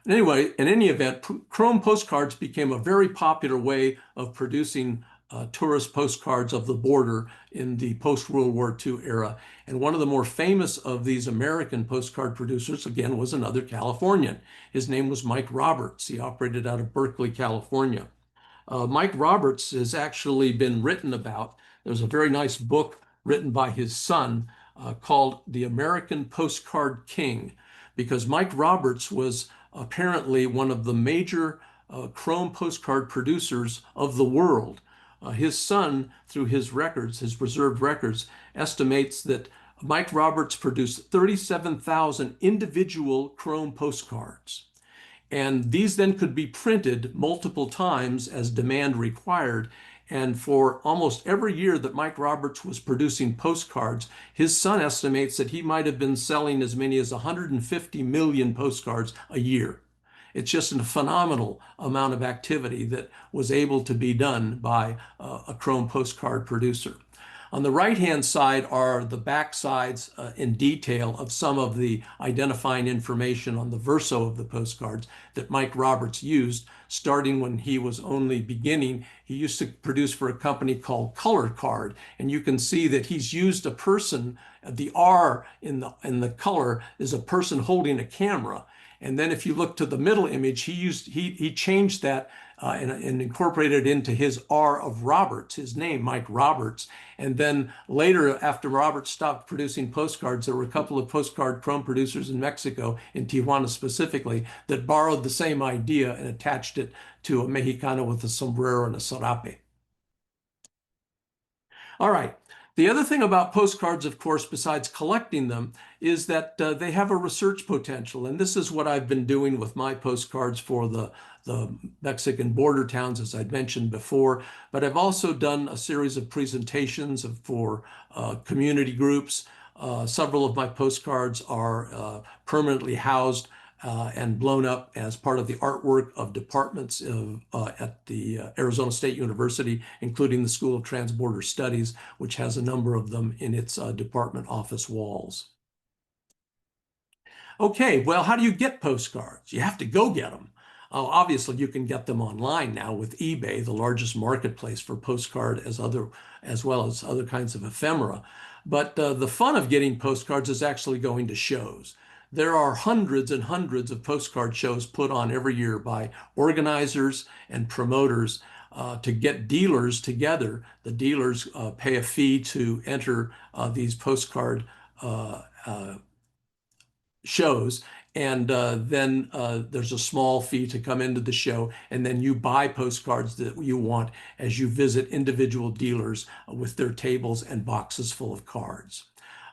B: Anyway, in any event, chrome postcards became a very popular way of producing tourist postcards of the border in the post-World War II era. And one of the more famous of these American postcard producers, again, was another Californian. His name was Mike Roberts. He operated out of Berkeley, California. Mike Roberts has actually been written about. There's a very nice book written by his son called The American Postcard King, because Mike Roberts was apparently one of the major chrome postcard producers of the world. His son, through his records, his preserved records, estimates that Mike Roberts produced 37,000 individual chrome postcards. And these then could be printed multiple times as demand required. And for almost every year that Mike Roberts was producing postcards, his son estimates that he might have been selling as many as 150 million postcards a year. It's just a phenomenal amount of activity that was able to be done by a chrome postcard producer. On the right-hand side are the back sides in detail of some of the identifying information on the verso of the postcards that Mike Roberts used, starting when he was only beginning. He used to produce for a company called Color Card, and you can see that he's used a person. The R in the color is a person holding a camera. And then if you look to the middle image, he changed that and incorporated it into his R of Roberts, his name, Mike Roberts. And then later, after Roberts stopped producing postcards, there were a couple of postcard chrome producers in Mexico, in Tijuana specifically, that borrowed the same idea and attached it to a Mexicano with a sombrero and a sarape. All right. The other thing about postcards, of course, besides collecting them, is that they have a research potential. And this is what I've been doing with my postcards for the Mexican border towns, as I'd mentioned before. But I've also done a series of presentations for community groups. Several of my postcards are permanently housed and blown up as part of the artwork of departments at the Arizona State University, including the School of Transborder Studies, which has a number of them in its department office walls. Okay, well, how do you get postcards? You have to go get them. Obviously, you can get them online now with eBay, the largest marketplace for postcard as well as other kinds of ephemera. But the fun of getting postcards is actually going to shows. There are hundreds and hundreds of postcard shows put on every year by organizers and promoters to get dealers together. The dealers pay a fee to enter these postcard shows. And then there's a small fee to come into the show, and then you buy postcards that you want as you visit individual dealers with their tables and boxes full of cards.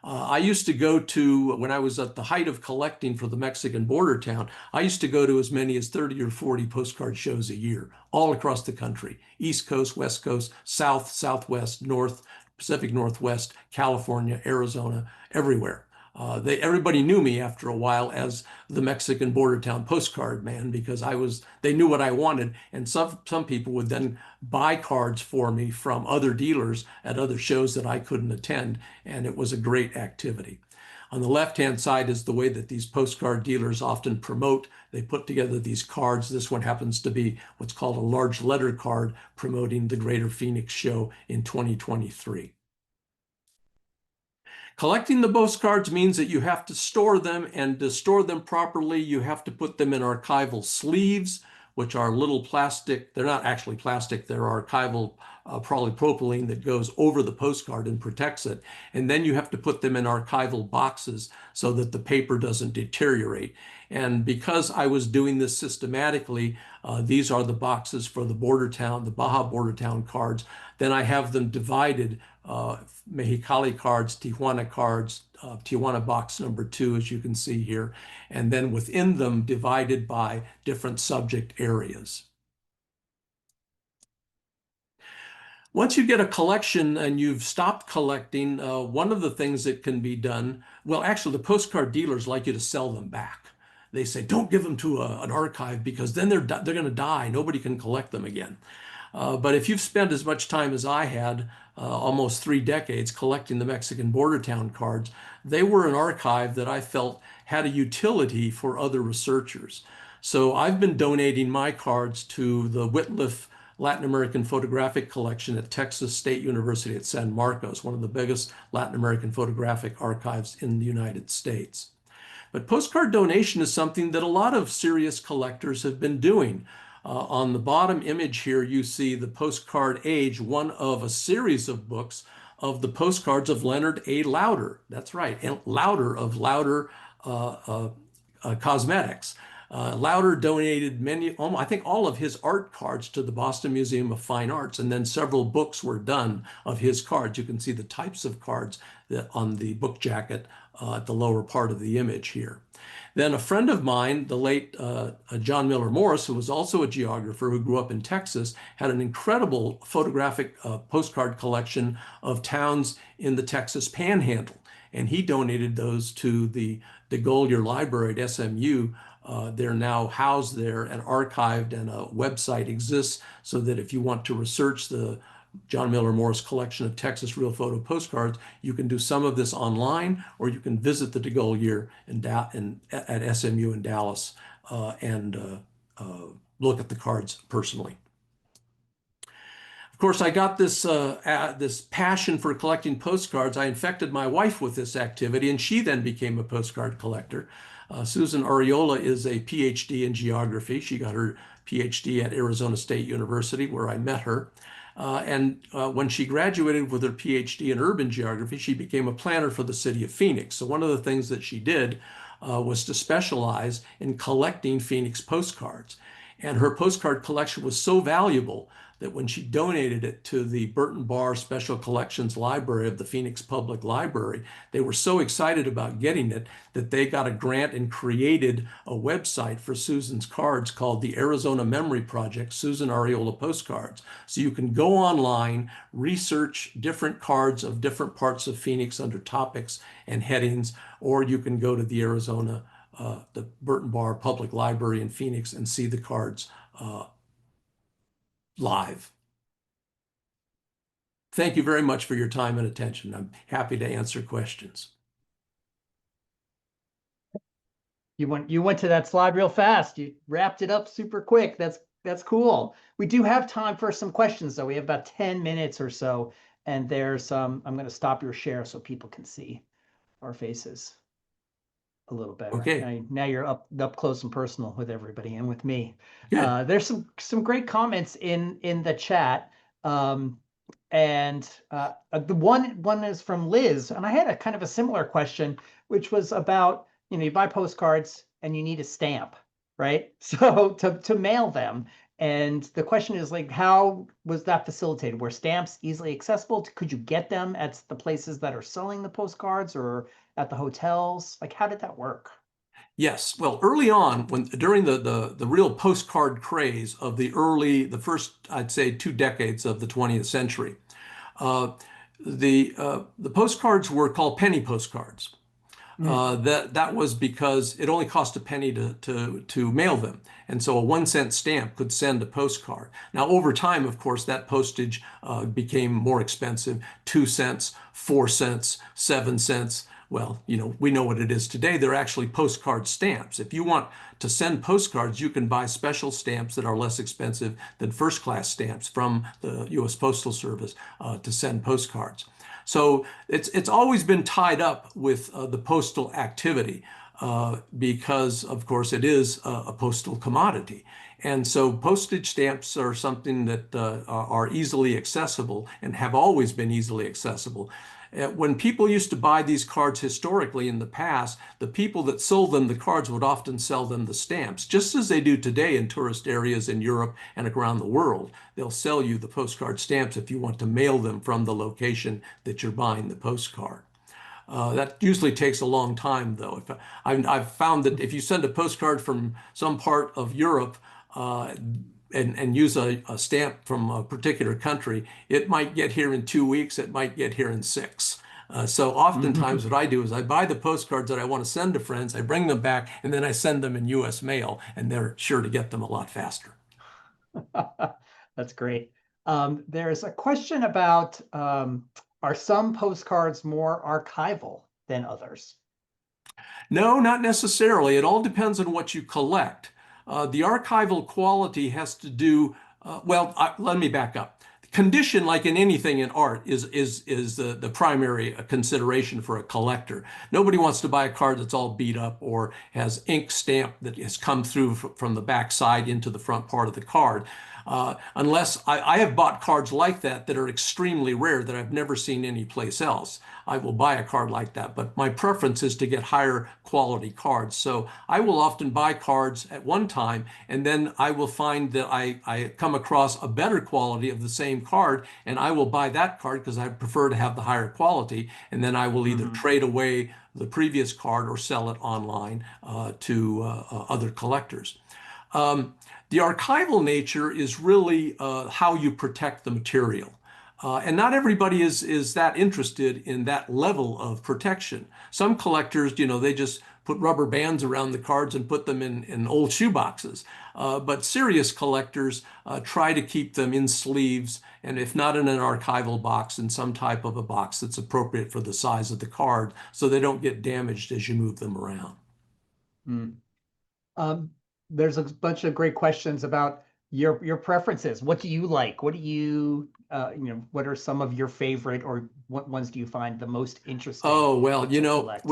B: I used to go to, when I was at the height of collecting for the Mexican border town, I used to go to as many as 30 or 40 postcard shows a year, all across the country, East Coast, West Coast, South, Southwest, North, Pacific Northwest, California, Arizona, everywhere. Everybody knew me after a while as the Mexican border town postcard man because they knew what I wanted. And some people would then buy cards for me from other dealers at other shows that I couldn't attend. And it was a great activity. On the left-hand side is the way that these postcard dealers often promote. They put together these cards. This one happens to be what's called a large letter card promoting the Greater Phoenix Show in 2023. Collecting the postcards means that you have to store them, and to store them properly, you have to put them in archival sleeves, which are little plastic. They're not actually plastic. They're archival polypropylene that goes over the postcard and protects it. And then you have to put them in archival boxes so that the paper doesn't deteriorate. And because I was doing this systematically, these are the boxes for the border town, the Baja border town cards. Then I have them divided, Mexicali cards, Tijuana cards, Tijuana box number 2, as you can see here, and then within them divided by different subject areas. Once you get a collection and you've stopped collecting, one of the things that can be done, well, actually the postcard dealers like you to sell them back. They say, don't give them to an archive because then they're going to die. Nobody can collect them again. But if you've spent as much time as I had, almost 3 decades, collecting the Mexican border town cards, they were an archive that I felt had a utility for other researchers. So I've been donating my cards to the Whitliff Latin American Photographic Collection at Texas State University at San Marcos, one of the biggest Latin American photographic archives in the United States. But postcard donation is something that a lot of serious collectors have been doing. On the bottom image here, you see the Postcard Age, one of a series of books of the postcards of Leonard A. Lauder. That's right, Lauder of Lauder Cosmetics. Lauder donated I think all of his art cards to the Boston Museum of Fine Arts, and then several books were done of his cards. You can see the types of cards that on the book jacket at the lower part of the image here. Then a friend of mine, the late John Miller Morris, who was also a geographer who grew up in Texas, had an incredible photographic postcard collection of towns in the Texas Panhandle. And he donated those to the Golier Library at SMU. They're now housed there and archived, and a website exists so that if you want to research the John Miller Morris collection of Texas real photo postcards, you can do some of this online, or you can visit the Golier at SMU in Dallas and look at the cards personally. Of course, I got this passion for collecting postcards. I infected my wife with this activity, and she then became a postcard collector. Susan Arreola is a PhD in geography. She got her PhD at Arizona State University, where I met her. When she graduated with her PhD in urban geography, she became a planner for the city of Phoenix. So one of the things that she did was to specialize in collecting Phoenix postcards. And her postcard collection was so valuable that when she donated it to the Burton Barr Special Collections Library of the Phoenix Public Library, they were so excited about getting it that they got a grant and created a website for Susan's cards called the Arizona Memory Project, Susan Arreola Postcards. So you can go online, research different cards of different parts of Phoenix under topics and headings, or you can go to the the Burton Barr Public Library in Phoenix and see the cards live. Thank you very much for your time and attention. I'm happy to answer questions.
A: You went to that slide real fast. You wrapped it up super quick. That's cool. We do have time for some questions though. We have about 10 minutes or so, and there's I'm going to stop your share so people can see our faces a little better.
B: Okay.
A: Now you're up close and personal with everybody and with me. There's some great comments in the chat. The one is from Liz, and I had a kind of a similar question, which was about you buy postcards and you need a stamp, right? So to mail them. And the question is like, how was that facilitated? Were stamps easily accessible? Could you get them at the places that are selling the postcards or at the hotels? Like, how did that work?
B: Yes. Well, early on, when during the real postcard craze of the first, I'd say, 2 decades of the 20th century, uh, the postcards were called penny postcards.
A: Mm,
B: That was because it only cost a penny to mail them, and so a 1 cent stamp could send a postcard. Now, over time, of course, that postage became more expensive: 2 cents, 4 cents, 7 cents. Well, we know what it is today. They're actually postcard stamps. If you want to send postcards, you can buy special stamps that are less expensive than first-class stamps from the U.S. Postal Service to send postcards. So it's always been tied up with the postal activity because, of course, it is a postal commodity. And so postage stamps are something that are easily accessible and have always been easily accessible. When people used to buy these cards historically in the past, the people that sold them the cards would often sell them the stamps, just as they do today in tourist areas in Europe and around the world. They'll sell you the postcard stamps if you want to mail them from the location that you're buying the postcard. That usually takes a long time, though. I've found that if you send a postcard from some part of Europe, and use a stamp from a particular country, it might get here in 2 weeks, it might get here in 6. So oftentimes
A: mhm.
B: what I do is I buy the postcards that I want to send to friends, I bring them back, and then I send them in US mail, and they're sure to get them a lot faster.
A: That's great. There's a question about are some postcards more archival than others?
B: No, not necessarily. It all depends on what you collect. The archival quality has to do, let me back up. Condition, like in anything in art, is the primary consideration for a collector. Nobody wants to buy a card that's all beat up or has ink stamp that has come through from the back side into the front part of the card. Unless I have bought cards like that are extremely rare that I've never seen anyplace else. I will buy a card like that, but my preference is to get higher quality cards. So I will often buy cards at one time, and then I will find that I come across a better quality of the same card, and I will buy that card because I prefer to have the higher quality, and then I will either
A: Hmm.
B: trade away the previous card or sell it online to other collectors. Um, the archival nature is really how you protect the material. And not everybody is that interested in that level of protection. Some collectors, they just put rubber bands around the cards and put them in old shoe boxes. But serious collectors try to keep them in sleeves, and if not in an archival box, in some type of a box that's appropriate for the size of the card so they don't get damaged as you move them around.
A: Mm. Um, there's a bunch of great questions about your preferences. What do you like? What do you what are some of your favorite, or what ones do you find the most interesting
B: Oh, well,
A: to collect?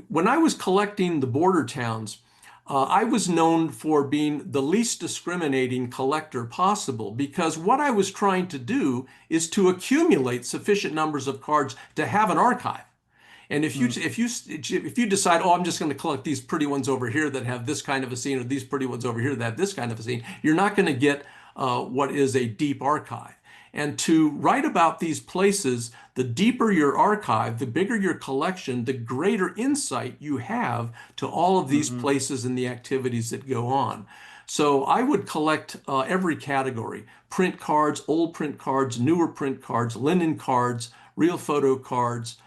B: when I was collecting the border towns, I was known for being the least discriminating collector possible because what I was trying to do is to accumulate sufficient numbers of cards to have an archive. And
A: Mm,
B: if you decide, oh, I'm just going to collect these pretty ones over here that have this kind of a scene, or these pretty ones over here that have this kind of a scene, you're not going to get what is a deep archive. And to write about these places, the deeper your archive, the bigger your collection, the greater insight you have to all of these
A: hmm.
B: places and the activities that go on. So I would collect every category: print cards, old print cards, newer print cards, linen cards, real photo cards,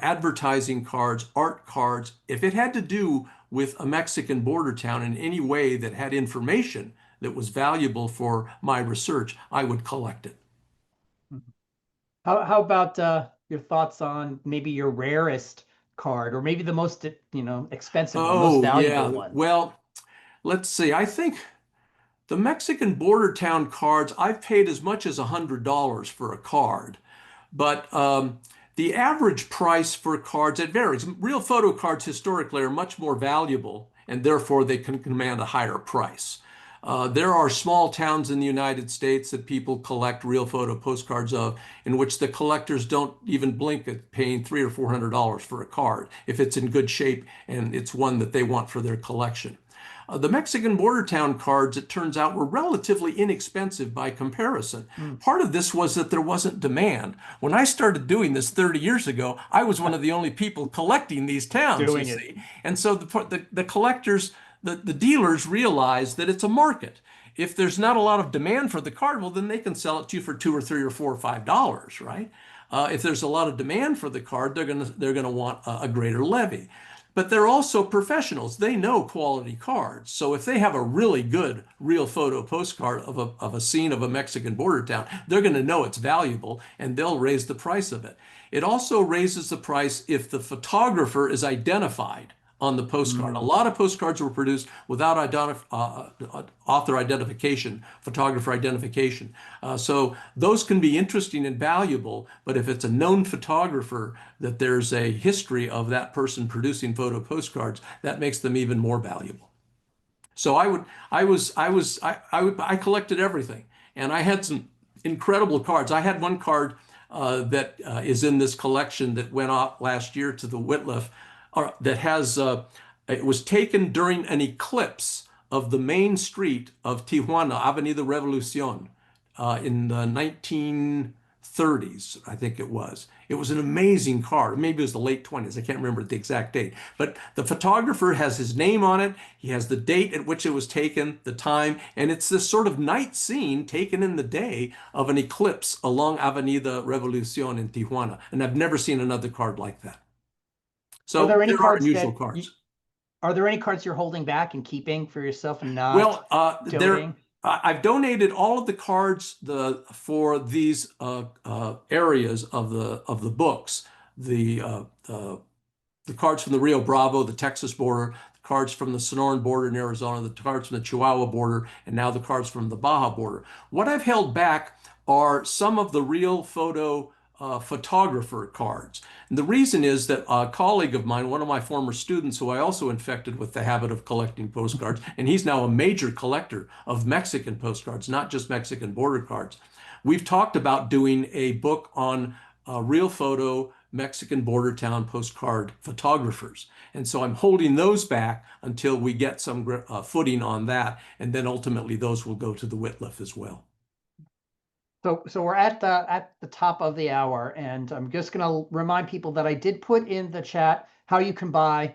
B: advertising cards, art cards. If it had to do with a Mexican border town in any way that had information that was valuable for my research, I would collect it.
A: How about your thoughts on maybe your rarest card, or maybe the most expensive one, most
B: Oh,
A: valuable
B: yeah.
A: one?
B: Well, let's see. I think the Mexican border town cards, I've paid as much as $100 for a card. But the average price for cards, it varies. Real photo cards historically are much more valuable, and therefore they can command a higher price. There are small towns in the United States that people collect real photo postcards of, in which the collectors don't even blink at paying $300 or $400 for a card if it's in good shape and it's one that they want for their collection. The Mexican border town cards, it turns out, were relatively inexpensive by comparison. Part of this was that there wasn't demand. When I started doing this 30 years ago, I was one of the only people collecting these towns, you
A: Doing it.
B: see. And so the collectors, the dealers realize that it's a market. If there's not a lot of demand for the card, well, then they can sell it to you for $2 or $3 or $4 or $5, right? If there's a lot of demand for the card, they're gonna want a greater levy. But they're also professionals. They know quality cards. So if they have a really good real photo postcard of a scene of a Mexican border town, they're going to know it's valuable and they'll raise the price of it. It also raises the price if the photographer is identified on the postcard. A lot of postcards were produced without author identification, photographer identification. So those can be interesting and valuable, but if it's a known photographer that there's a history of that person producing photo postcards, that makes them even more valuable. So I collected everything, and I had some incredible cards. I had one card that is in this collection that went off last year to the Whitliff, that has, it was taken during an eclipse of the main street of Tijuana, Avenida Revolucion, in the 1930s, I think it was. It was an amazing card. Maybe it was the late 20s. I can't remember the exact date. But the photographer has his name on it. He has the date at which it was taken, the time, and it's this sort of night scene taken in the day of an eclipse along Avenida Revolucion in Tijuana. And I've never seen another card like that. So
A: Are there any cards
B: unusual cards.
A: Are there any cards you're holding back and keeping for yourself and not
B: Well,
A: donating?
B: I've donated all of the cards for these areas of the books. The cards from the Rio Bravo, the Texas border, the cards from the Sonoran border in Arizona, the cards from the Chihuahua border, and now the cards from the Baja border. What I've held back are some of the real photo photographer cards. And the reason is that a colleague of mine, one of my former students who I also infected with the habit of collecting postcards, and he's now a major collector of Mexican postcards, not just Mexican border cards. We've talked about doing a book on real photo Mexican border town postcard photographers. And so I'm holding those back until we get some footing on that. And then ultimately those will go to the Whitliff as well.
A: So we're at the top of the hour, and I'm just going to remind people that I did put in the chat how you can buy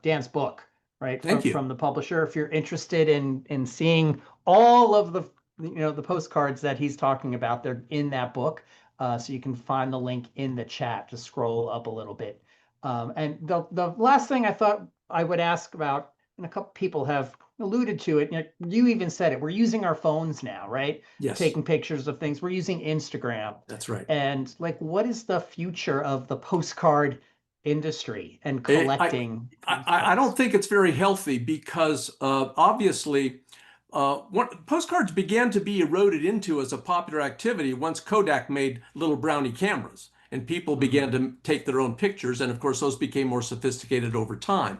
A: Dan's book, right?
B: Thank you.
A: From the publisher. If you're interested in seeing all of the the postcards that he's talking about, they're in that book. So you can find the link in the chat. Just scroll up a little bit. And the last thing I thought I would ask about, and a couple people have alluded to it. You even said it. We're using our phones now, right?
B: Yes.
A: Taking pictures of things. We're using Instagram.
B: That's right.
A: And like, what is the future of the postcard industry and collecting?
B: I don't think it's very healthy because obviously postcards began to be eroded into as a popular activity once Kodak made little brownie cameras and people began to take their own pictures. And of course, those became more sophisticated over time.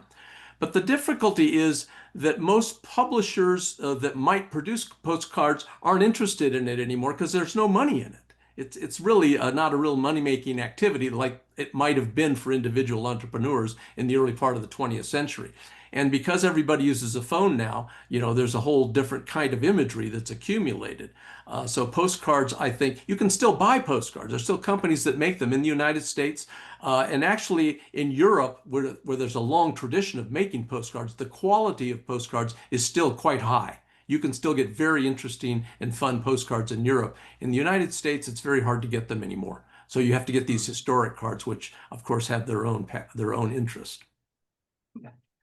B: But the difficulty is that most publishers that might produce postcards aren't interested in it anymore because there's no money in it. It's really not a real money-making activity like it might have been for individual entrepreneurs in the early part of the 20th century. And because everybody uses a phone now, there's a whole different kind of imagery that's accumulated. So postcards, I think, you can still buy postcards. There's still companies that make them in the United States. And actually in Europe, where there's a long tradition of making postcards, the quality of postcards is still quite high. You can still get very interesting and fun postcards in Europe. In the United States, it's very hard to get them anymore. So you have to get these historic cards, which of course have their own interest.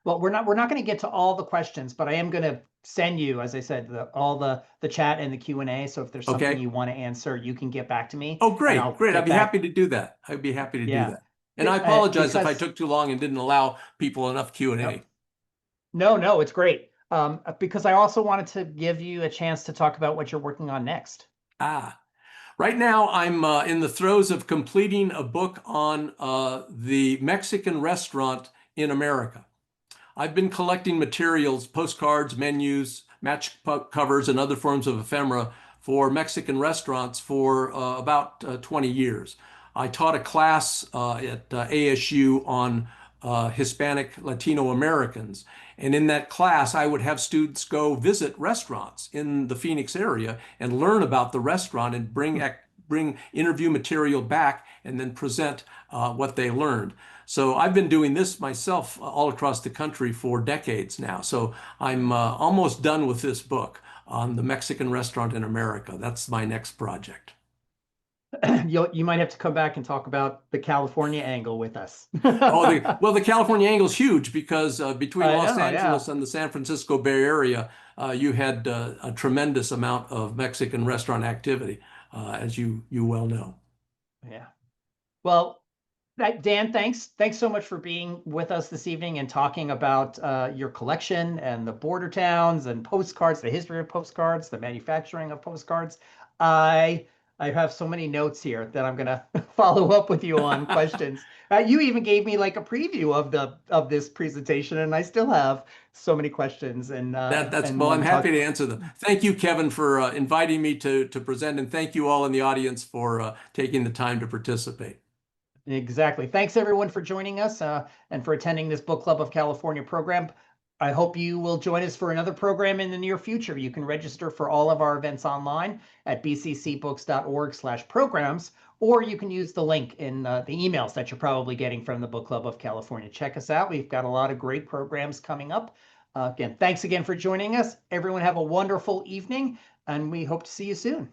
A: Well, we're not going to get to all the questions, but I am going to send you, as I said, all the chat and the Q&A. So if there's something you want to answer, you can get back to me.
B: Oh, great. I'd be happy to do that. I'd be happy to do that. And I apologize if I took too long and didn't allow people enough Q&A.
A: No, it's great. Because I also wanted to give you a chance to talk about what you're working on next.
B: Right now, I'm in the throes of completing a book on the Mexican restaurant in America. I've been collecting materials, postcards, menus, covers and other forms of ephemera for Mexican restaurants for about 20 years. I taught a class at ASU on Hispanic Latino Americans. And in that class, I would have students go visit restaurants in the Phoenix area and learn about the restaurant and bring interview material back and then present what they learned. So I've been doing this myself all across the country for decades now. So I'm almost done with this book on the Mexican restaurant in America. That's my next project.
A: You might have to come back and talk about the California angle with us.
B: Well, the California angle is huge because between
A: I
B: Los
A: know, yeah.
B: Angeles and the San Francisco Bay Area, you had a tremendous amount of Mexican restaurant activity, as you well know.
A: Yeah. Well, Dan, thanks so much for being with us this evening and talking about your collection and the border towns and postcards, the history of postcards, the manufacturing of postcards. I I have so many notes here that I'm gonna follow up with you on questions. You even gave me like a preview of this presentation, and I still have so many questions and
B: Well, I'm
A: want to
B: happy
A: talk.
B: to answer them. Thank you, Kevin, for inviting me to present, and thank you all in the audience for taking the time to participate.
A: Exactly. Thanks everyone for joining us and for attending this Book Club of California program. I hope you will join us for another program in the near future. You can register for all of our events online at bccbooks.org/programs, or you can use the link in the emails that you're probably getting from the Book Club of California. Check us out. We've got a lot of great programs coming up. Again, thanks again for joining us. Everyone have a wonderful evening, and we hope to see you soon.